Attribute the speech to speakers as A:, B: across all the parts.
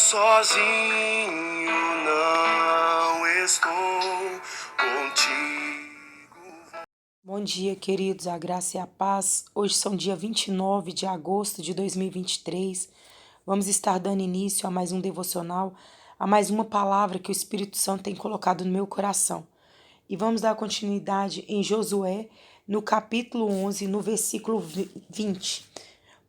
A: sozinho, não estou contigo.
B: Bom dia, queridos, a graça e a paz. Hoje são dia 29 de agosto de 2023. Vamos estar dando início a mais um devocional, a mais uma palavra que o Espírito Santo tem colocado no meu coração. E vamos dar continuidade em Josué, no capítulo 11, no versículo 20.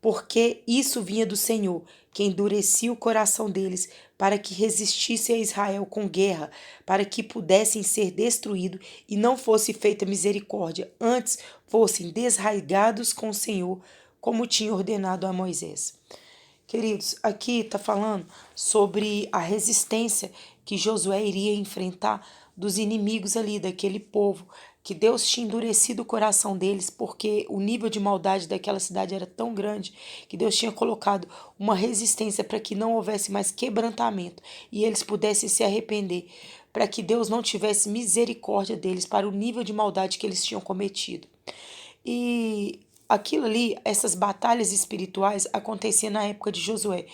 B: Porque isso vinha do Senhor, que endurecia o coração deles, para que resistisse a Israel com guerra, para que pudessem ser destruídos e não fosse feita misericórdia, antes fossem desraigados com o Senhor, como tinha ordenado a Moisés. Queridos, aqui está falando sobre a resistência que Josué iria enfrentar dos inimigos ali, daquele povo, que Deus tinha endurecido o coração deles, porque o nível de maldade daquela cidade era tão grande, que Deus tinha colocado uma resistência para que não houvesse mais quebrantamento e eles pudessem se arrepender, para que Deus não tivesse misericórdia deles para o nível de maldade que eles tinham cometido. E aquilo ali, essas batalhas espirituais aconteciam na época de Josué.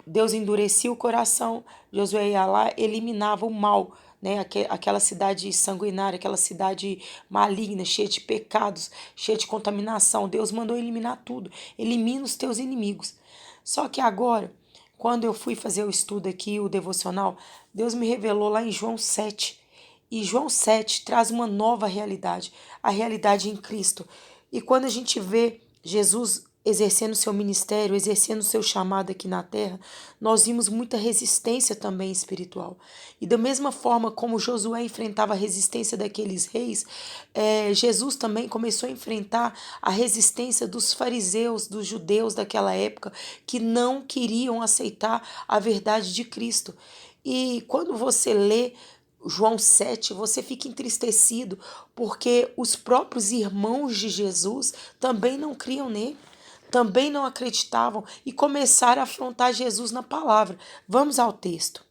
B: Deus endurecia o coração, Josué ia lá, eliminava o mal, né? Aquela cidade sanguinária, aquela cidade maligna, cheia de pecados, cheia de contaminação. Deus mandou eliminar tudo. Elimina os teus inimigos. Só que agora, quando eu fui fazer o estudo aqui, o devocional, Deus me revelou lá em João 7. E João 7 traz uma nova realidade, a realidade em Cristo. E quando a gente vê Jesus exercendo seu ministério, exercendo seu chamado aqui na terra, nós vimos muita resistência também espiritual. E da mesma forma como Josué enfrentava a resistência daqueles reis, Jesus também começou a enfrentar a resistência dos fariseus, dos judeus daquela época, que não queriam aceitar a verdade de Cristo. E quando você lê João 7, você fica entristecido, porque os próprios irmãos de Jesus também não criam nele, também não acreditavam e começaram a afrontar Jesus na palavra. Vamos ao texto.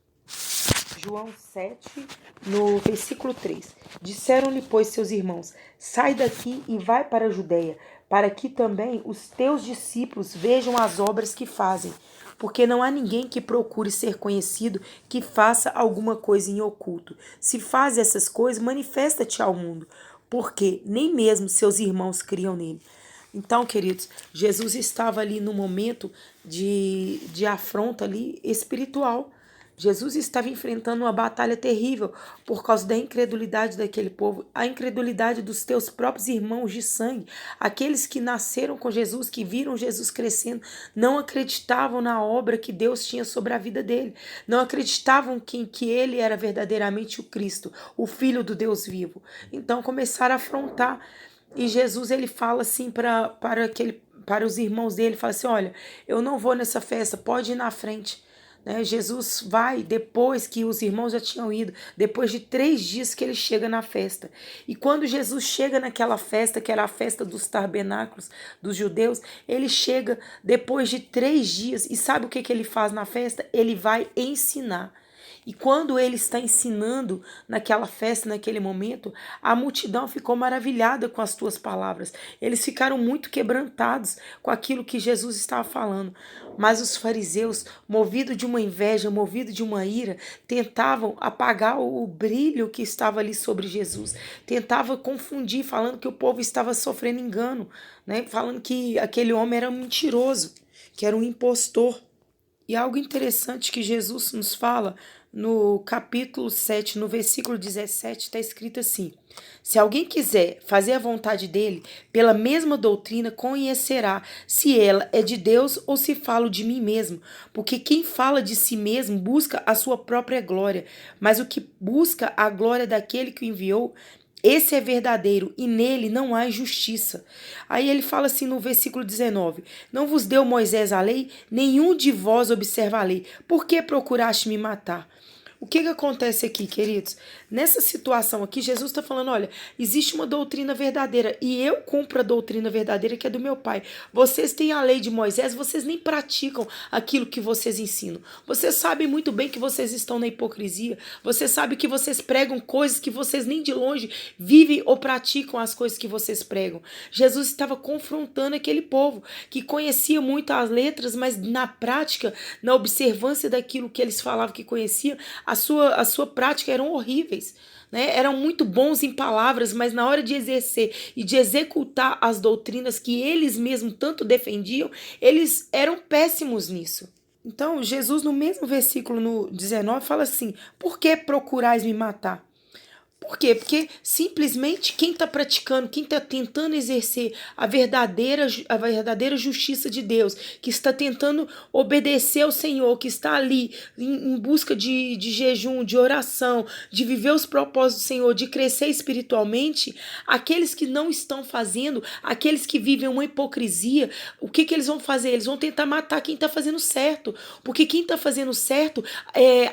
B: João 7, no versículo 3. Disseram-lhe, pois, seus irmãos: sai daqui e vai para a Judeia, para que também os teus discípulos vejam as obras que fazem. Porque não há ninguém que procure ser conhecido que faça alguma coisa em oculto. Se faz essas coisas, manifesta-te ao mundo, porque nem mesmo seus irmãos criam nele. Então, queridos, Jesus estava ali no momento de afronta ali espiritual. Jesus estava enfrentando uma batalha terrível por causa da incredulidade daquele povo, a incredulidade dos teus próprios irmãos de sangue, aqueles que nasceram com Jesus, que viram Jesus crescendo, não acreditavam na obra que Deus tinha sobre a vida dele, não acreditavam que ele era verdadeiramente o Cristo, o Filho do Deus vivo. Então começaram a afrontar. E Jesus ele fala assim para os irmãos dele, fala assim: olha, eu não vou nessa festa, pode ir na frente. Né? Jesus vai depois que os irmãos já tinham ido, depois de 3 dias que ele chega na festa. E quando Jesus chega naquela festa, que era a festa dos tabernáculos dos judeus, ele chega depois de 3 dias e sabe o que ele faz na festa? Ele vai ensinar. E quando ele está ensinando naquela festa, naquele momento, a multidão ficou maravilhada com as tuas palavras. Eles ficaram muito quebrantados com aquilo que Jesus estava falando. Mas os fariseus, movidos de uma inveja, movidos de uma ira, tentavam apagar o brilho que estava ali sobre Jesus. Tentavam confundir, falando que o povo estava sofrendo engano, né? Falando que aquele homem era um mentiroso, que era um impostor. E algo interessante que Jesus nos fala no capítulo 7, no versículo 17, está escrito assim: se alguém quiser fazer a vontade dele, pela mesma doutrina conhecerá se ela é de Deus ou se falo de mim mesmo. Porque quem fala de si mesmo busca a sua própria glória, mas o que busca a glória daquele que o enviou, esse é verdadeiro e nele não há injustiça. Aí ele fala assim no versículo 19: não vos deu Moisés a lei? Nenhum de vós observa a lei. Por que procuraste me matar? O que acontece aqui, queridos? Nessa situação aqui, Jesus está falando, olha, existe uma doutrina verdadeira e eu cumpro a doutrina verdadeira que é do meu Pai. Vocês têm a lei de Moisés, vocês nem praticam aquilo que vocês ensinam. Vocês sabem muito bem que vocês estão na hipocrisia. Vocês sabem que vocês pregam coisas que vocês nem de longe vivem ou praticam as coisas que vocês pregam. Jesus estava confrontando aquele povo que conhecia muito as letras, mas na prática, na observância daquilo que eles falavam que conheciam, a sua prática eram horríveis. Né? Eram muito bons em palavras, mas na hora de exercer e de executar as doutrinas que eles mesmos tanto defendiam, eles eram péssimos nisso. Então, Jesus, no mesmo versículo, no 19, fala assim: por que procurais me matar? Por quê? Porque simplesmente quem está praticando, quem está tentando exercer a verdadeira justiça de Deus, que está tentando obedecer ao Senhor, que está ali em busca de jejum, de oração, de viver os propósitos do Senhor, de crescer espiritualmente, aqueles que não estão fazendo, aqueles que vivem uma hipocrisia, o que eles vão fazer? Eles vão tentar matar quem está fazendo certo, porque quem está fazendo certo,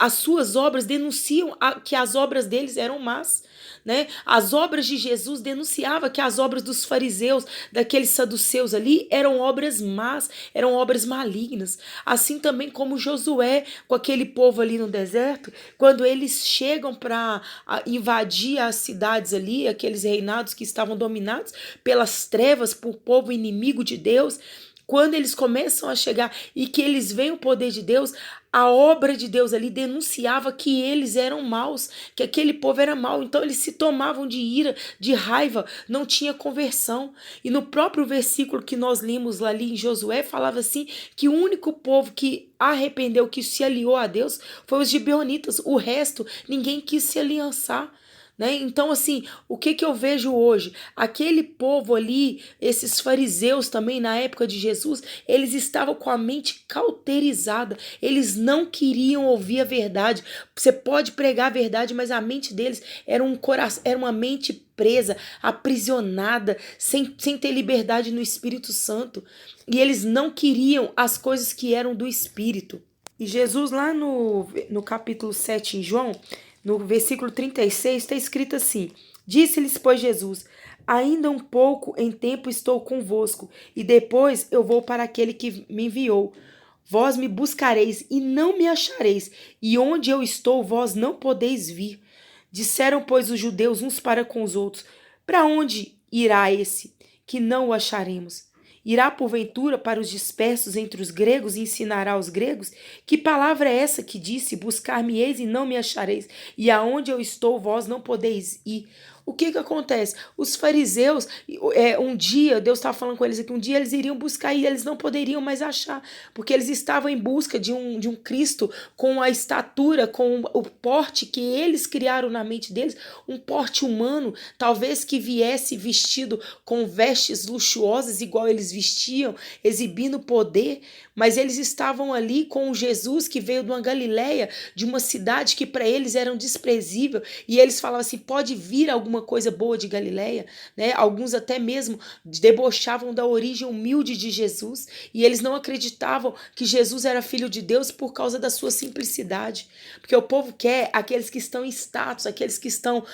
B: as suas obras denunciam que as obras deles eram más. Né? As obras de Jesus denunciavam que as obras dos fariseus, daqueles saduceus ali, eram obras más, eram obras malignas. Assim também como Josué, com aquele povo ali no deserto, quando eles chegam para invadir as cidades ali, aqueles reinados que estavam dominados pelas trevas, por povo inimigo de Deus, quando eles começam a chegar e que eles veem o poder de Deus, a obra de Deus ali denunciava que eles eram maus, que aquele povo era mau. Então eles se tomavam de ira, de raiva, não tinha conversão. E no próprio versículo que nós lemos lá ali em Josué, falava assim que o único povo que arrependeu, que se aliou a Deus, foi os gibeonitas. O resto, ninguém quis se aliançar. Né? Então, assim, o que eu vejo hoje? Aquele povo ali, esses fariseus também, na época de Jesus, eles estavam com a mente cauterizada, eles não queriam ouvir a verdade. Você pode pregar a verdade, mas a mente deles era era uma mente presa, aprisionada, sem ter liberdade no Espírito Santo. E eles não queriam as coisas que eram do Espírito. E Jesus, lá no capítulo 7 em João, no versículo 36, está escrito assim: disse-lhes, pois, Jesus: ainda um pouco em tempo estou convosco, e depois eu vou para aquele que me enviou. Vós me buscareis e não me achareis, e onde eu estou, vós não podeis vir. Disseram, pois, os judeus uns para com os outros: para onde irá esse, que não o acharemos? Irá, porventura, para os dispersos entre os gregos e ensinará aos gregos? Que palavra é essa que disse: buscar-me-eis e não me achareis, e aonde eu estou, vós não podeis ir? O que acontece? Os fariseus, um dia, Deus estava falando com eles aqui, um dia eles iriam buscar e eles não poderiam mais achar, porque eles estavam em busca de um Cristo com a estatura, com o porte que eles criaram na mente deles, um porte humano, talvez que viesse vestido com vestes luxuosas, igual eles vestiam, exibindo poder, mas eles estavam ali com Jesus que veio de uma Galileia, de uma cidade que para eles era um desprezível, e eles falavam assim: pode vir alguma coisa boa de Galileia, né? Alguns até mesmo debochavam da origem humilde de Jesus, e eles não acreditavam que Jesus era filho de Deus por causa da sua simplicidade, porque o povo quer aqueles que estão em status, aqueles que estão,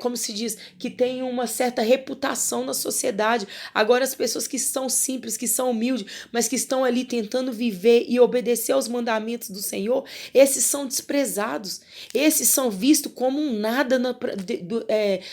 B: como se diz, que têm uma certa reputação na sociedade. Agora as pessoas que são simples, que são humildes, mas que estão ali tentando viver e obedecer aos mandamentos do Senhor, esses são desprezados, esses são vistos como um nada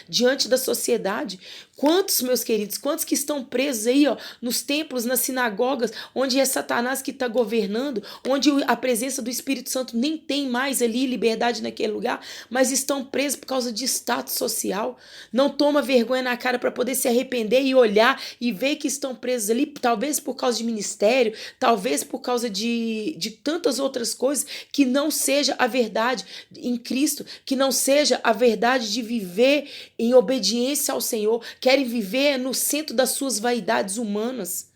B: diante da sociedade. Quantos, meus queridos, quantos que estão presos aí, ó, nos templos, nas sinagogas, onde é Satanás que está governando, onde a presença do Espírito Santo nem tem mais ali liberdade naquele lugar, mas estão presos por causa de status social, não toma vergonha na cara para poder se arrepender e olhar e ver que estão presos ali, talvez por causa de ministério, talvez por causa de tantas outras coisas, que não seja a verdade em Cristo, que não seja a verdade de viver em obediência ao Senhor, querem viver no centro das suas vaidades humanas.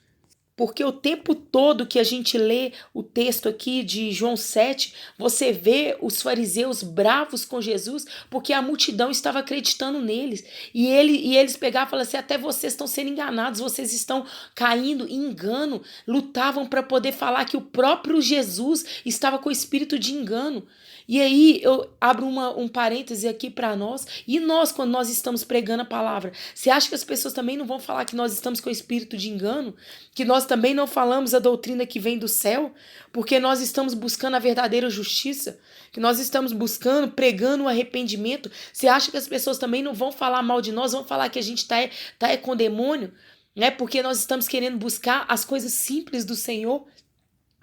B: Porque o tempo todo que a gente lê o texto aqui de João 7, você vê os fariseus bravos com Jesus, porque a multidão estava acreditando neles. E eles pegavam e falavam assim: até vocês estão sendo enganados, vocês estão caindo em engano. Lutavam para poder falar que o próprio Jesus estava com espírito de engano. E aí eu abro um parêntese aqui para nós. E nós, quando nós estamos pregando a palavra, você acha que as pessoas também não vão falar que nós estamos com espírito de engano? Que nós também não falamos a doutrina que vem do céu? Porque nós estamos buscando a verdadeira justiça? Que nós estamos buscando, pregando o arrependimento? Você acha que as pessoas também não vão falar mal de nós? Vão falar que a gente tá com demônio? Né? Porque nós estamos querendo buscar as coisas simples do Senhor?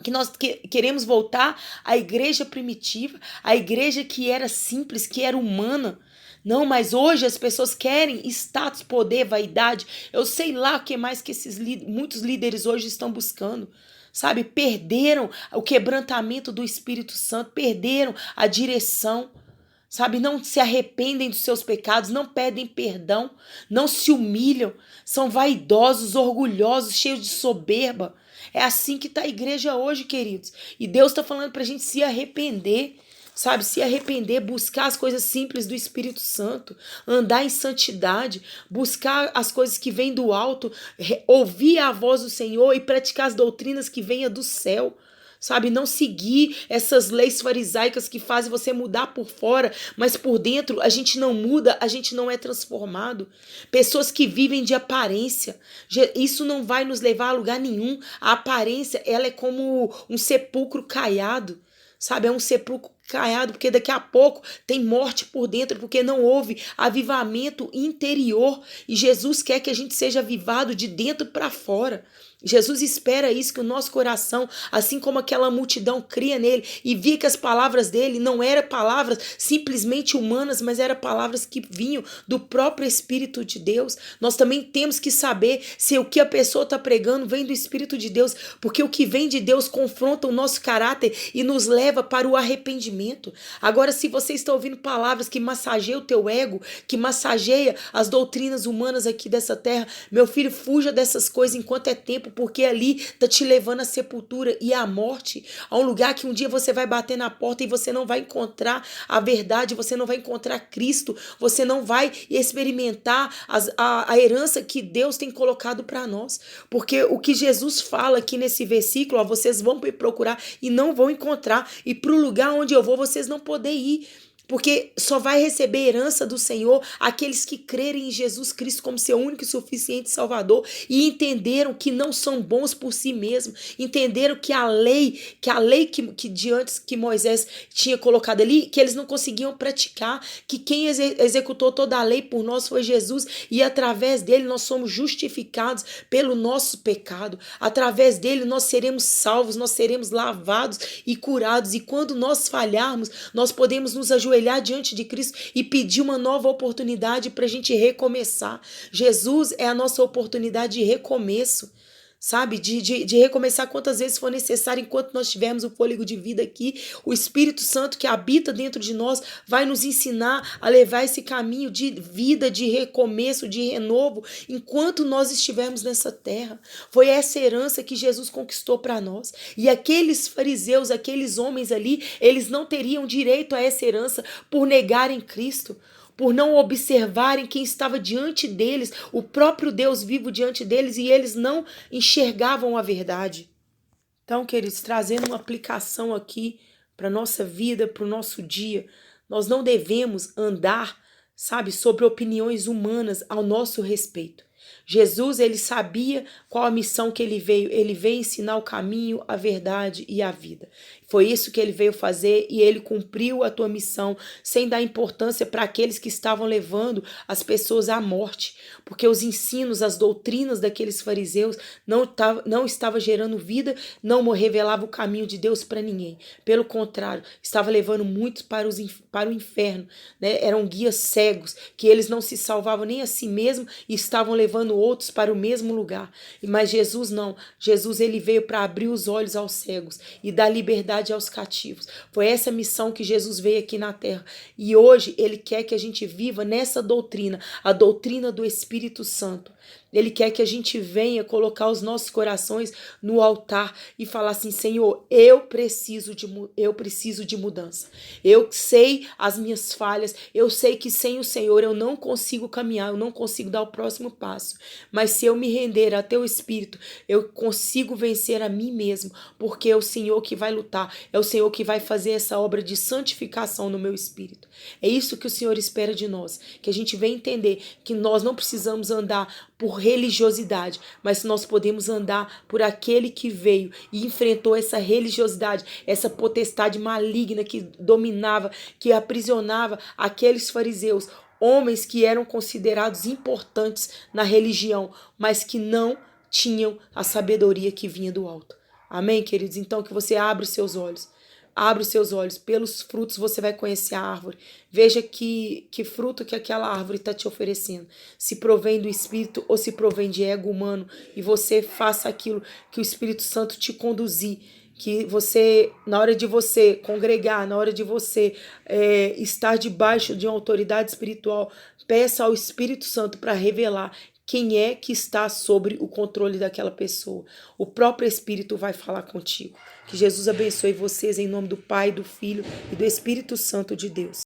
B: Que nós queremos voltar à igreja primitiva, à igreja que era simples, que era humana. Não, mas hoje as pessoas querem status, poder, vaidade. Eu sei lá o que mais que muitos líderes hoje estão buscando. Sabe, perderam o quebrantamento do Espírito Santo, perderam a direção. Sabe, não se arrependem dos seus pecados, não pedem perdão, não se humilham, são vaidosos, orgulhosos, cheios de soberba. É assim que está a igreja hoje, queridos. E Deus está falando para a gente se arrepender, sabe? Se arrepender, buscar as coisas simples do Espírito Santo, andar em santidade, buscar as coisas que vêm do alto, ouvir a voz do Senhor e praticar as doutrinas que venham do céu. Sabe, não seguir essas leis farisaicas que fazem você mudar por fora, mas por dentro a gente não muda, a gente não é transformado. Pessoas que vivem de aparência, isso não vai nos levar a lugar nenhum. A aparência, ela é como um sepulcro caiado, sabe, é um sepulcro caiado, porque daqui a pouco tem morte por dentro, porque não houve avivamento interior, e Jesus quer que a gente seja avivado de dentro para fora. Jesus espera isso, que o nosso coração, assim como aquela multidão cria nele e via que as palavras dele não eram palavras simplesmente humanas, mas eram palavras que vinham do próprio Espírito de Deus. Nós também temos que saber se o que a pessoa está pregando vem do Espírito de Deus, porque o que vem de Deus confronta o nosso caráter e nos leva para o arrependimento. Agora, se você está ouvindo palavras que massageiam o teu ego, que massageia as doutrinas humanas aqui dessa terra, meu filho, fuja dessas coisas enquanto é tempo, porque ali está te levando à sepultura e à morte, a um lugar que um dia você vai bater na porta e você não vai encontrar a verdade, você não vai encontrar Cristo, você não vai experimentar a herança que Deus tem colocado para nós, porque o que Jesus fala aqui nesse versículo, ó, vocês vão me procurar e não vão encontrar, e para o lugar onde eu vou vocês não podem ir, porque só vai receber herança do Senhor aqueles que crerem em Jesus Cristo como seu único e suficiente Salvador e entenderam que não são bons por si mesmos, entenderam que a lei que de antes que Moisés tinha colocado ali, que eles não conseguiam praticar, que quem executou toda a lei por nós foi Jesus e através dele nós somos justificados pelo nosso pecado, através dele nós seremos salvos, nós seremos lavados e curados, e quando nós falharmos, nós podemos nos ajoelhar diante de Cristo e pedir uma nova oportunidade para a gente recomeçar. Jesus é a nossa oportunidade de recomeço, sabe? De recomeçar quantas vezes for necessário, enquanto nós tivermos o fôlego de vida aqui. O Espírito Santo que habita dentro de nós vai nos ensinar a levar esse caminho de vida, de recomeço, de renovo, enquanto nós estivermos nessa terra. Foi essa herança que Jesus conquistou para nós. E aqueles fariseus, aqueles homens ali, eles não teriam direito a essa herança por negarem Cristo, por não observarem quem estava diante deles, o próprio Deus vivo diante deles, e eles não enxergavam a verdade. Então, queridos, trazendo uma aplicação aqui para a nossa vida, para o nosso dia, nós não devemos andar, sabe, sobre opiniões humanas ao nosso respeito. Jesus, ele sabia qual a missão que ele veio ensinar o caminho, a verdade e a vida. Foi isso que ele veio fazer e ele cumpriu a tua missão sem dar importância para aqueles que estavam levando as pessoas à morte, porque os ensinos, as doutrinas daqueles fariseus não estava gerando vida, não revelava o caminho de Deus para ninguém. Pelo contrário, estava levando muitos para o inferno, né? Eram guias cegos, que eles não se salvavam nem a si mesmos e estavam levando outros para o mesmo lugar. Mas Jesus não. Jesus, ele veio para abrir os olhos aos cegos e dar liberdade aos cativos. Foi essa missão que Jesus veio aqui na terra. E hoje ele quer que a gente viva nessa doutrina, a doutrina do Espírito Santo. Ele quer que a gente venha colocar os nossos corações no altar e falar assim: Senhor, eu preciso de mudança. Eu sei as minhas falhas, eu sei que sem o Senhor eu não consigo caminhar, eu não consigo dar o próximo passo. Mas se eu me render a teu Espírito, eu consigo vencer a mim mesmo, porque é o Senhor que vai lutar, é o Senhor que vai fazer essa obra de santificação no meu espírito. É isso que o Senhor espera de nós, que a gente venha entender que nós não precisamos andar por religiosidade, mas nós podemos andar por aquele que veio e enfrentou essa religiosidade, essa potestade maligna que dominava, que aprisionava aqueles fariseus, homens que eram considerados importantes na religião, mas que não tinham a sabedoria que vinha do alto. Amém, queridos? Então que você abra os seus olhos. Abre os seus olhos, pelos frutos você vai conhecer a árvore. Veja que fruto que aquela árvore está te oferecendo. Se provém do Espírito ou se provém de ego humano. E você faça aquilo que o Espírito Santo te conduzir. Que você, na hora de você congregar, na hora de você estar debaixo de uma autoridade espiritual, peça ao Espírito Santo para revelar quem é que está sobre o controle daquela pessoa. O próprio Espírito vai falar contigo. Que Jesus abençoe vocês em nome do Pai, do Filho e do Espírito Santo de Deus.